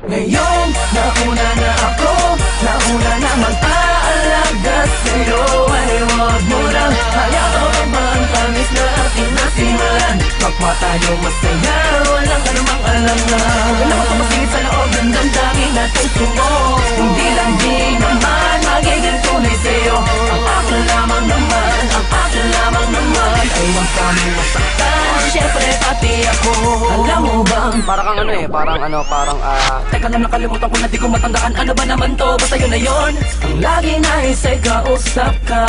Ngayon, nauna na ako, nauna na mag-aalaga sa'yo. Ay huwag mo nang hayaan pa ang tamis na ating nasimulan. Kapwa tayo masaya, walang anumang alangan. Alam ko masingit sa loob ng damdamin at puso mo. Hindi lang di naman magiging tunay sa'yo. Ang akin lamang naman, ang akin lamang naman. Ay huwag kami masaktan, syempre pati ako. Alam mo bang, Para kang ano eh, parang teka lang, nakalimutan ko na di ko matandaan. Ano ba naman to? Basta yun na yun. Ang lagi nais ay kausap ka.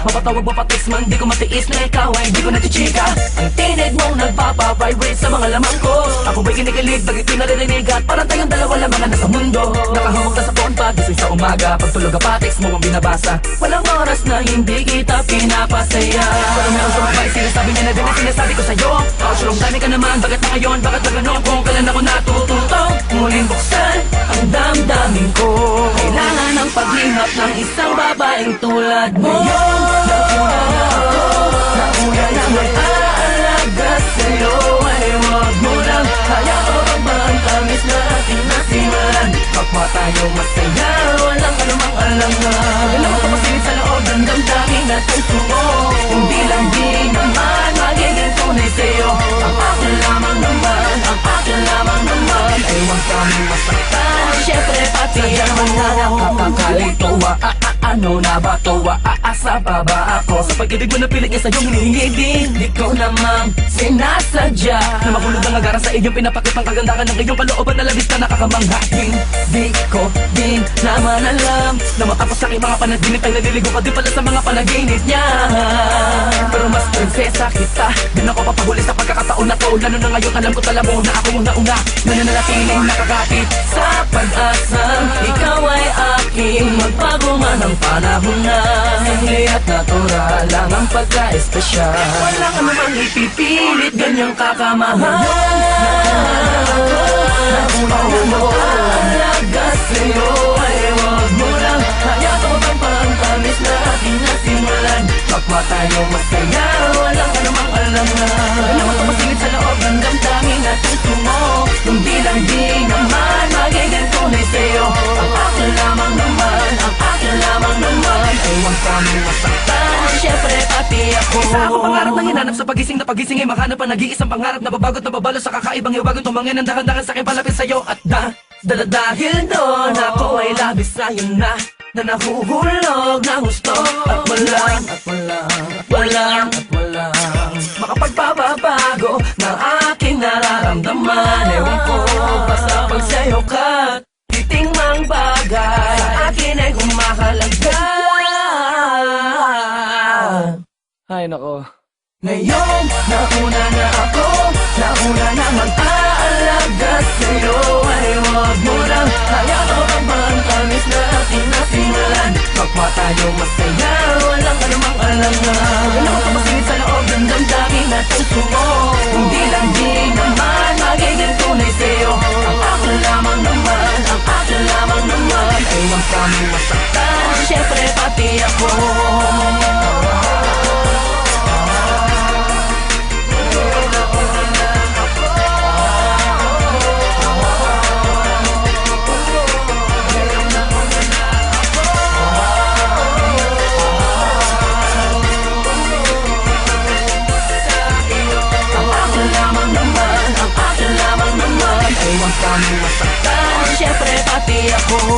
Mapatawag mo pa-text man, di ko matiis na ikaw ay di ko nachichika. Ang tinig mong nagpapavibrate sa mga lamang ko. Ako ba'y kinikilig, bagay ko naririnig at parang tayong dalawa lamang na nasa mundo. Nakahawak na sa phone pag gising sa umaga. Pagtulog ka pa-text mo ang binabasa. Walang oras na hindi kita pinapasaya. Pero meron sa babae, sinasabi niya na din ang sinasabi ko sa'yo. Kasulong dami ka naman, bakit na ngayon, bakit na ganon? Kung kailan ako natututong muling buksan ang damdamin ko. Kailangan ng paglihap ng isang babaeng tulad mo. Ngayon, nauna na ako, nauna na mag-aalaga sa'yo. Ay huwag mo nang hayaan pa ang tamis na ating nasimulan. Kapwa tayo masaya, walang anumang alangan. Alam ko masilid sa loob ng damdamin at puso mo. Hindi lang di naman magiging tunay sa'yo. Ang akin lamang naman, ang akin lamang naman. Ay huwag kami masaktan, syempre pati ako. Nakakalito, ano na ba to? Aasa pa ba ako? Sa pag-ibig mo na pilit niya sa'yong hinihingi din. Di ko namang sinasadya na makulog ang agaran sa iyong pinapakit ang kagandahan ng iyong kalooban na labis na nakakamanghain. Di ko din naman alam na matapos sa aking mga panaginip ay naliligo ka din pala sa mga panaginip niya. Pero mas prinsesa kita, din ako papahuli sa pagkakataon na to. Lalo na ngayon alam ko tala mo na ako yung nauna na nananatiling nakakapit sa pag-asang ikaw ay aking magbago man ang panahon na simple at natural lang ang pagka-espesyal. Walang anumang ipipilit, ganyang kakamahal. Nauna na mag-aalaga sa'yo. Ay huwag mo lang hayaan pa ang tamis na ating nasimulan. Kapwa tayo masaya, walang anumang alangan. Alam ko masingit sa loob ng damdamin at puso mo. Hindi lang di naman magiging tunay sa'yo. Ang akin lamang naman, ang akin lamang naman. Ay huwag kami masaktan, syempre pati ako. Isa ako pangarap na hinanap sa pagising na pagising ay makahanap ang nag-iisang pangarap na babagot na babalo sa kakaibang iwagon. Tumangin ang dahan-dahan sa aking palapit sa'yo at dahil doon ako ay labis sa'yo na nahuhulog ng gusto. At walang makapagpapabago ng aking nararamdaman. Ewan ko basta pag sa'yo ka titing mang bagay sa akin ay humahalaga. ay nako. Ngayon, nauna na ako, nauna na mag-aalaga sa'yo. Ay huwag mo nang hayaan pa ang tamis na ating nasimulan. Kapwa tayo masaya, walang anumang alangan. Alam ko masingit sa loob ng damdamin at puso mo. Hindi lang di naman magiging tunay sa'yo. Ang akin lamang naman, ang akin lamang naman. Ay huwag kami masaktan, syempre pati ako. Ay huwag kami masaktan, syempre pati ako.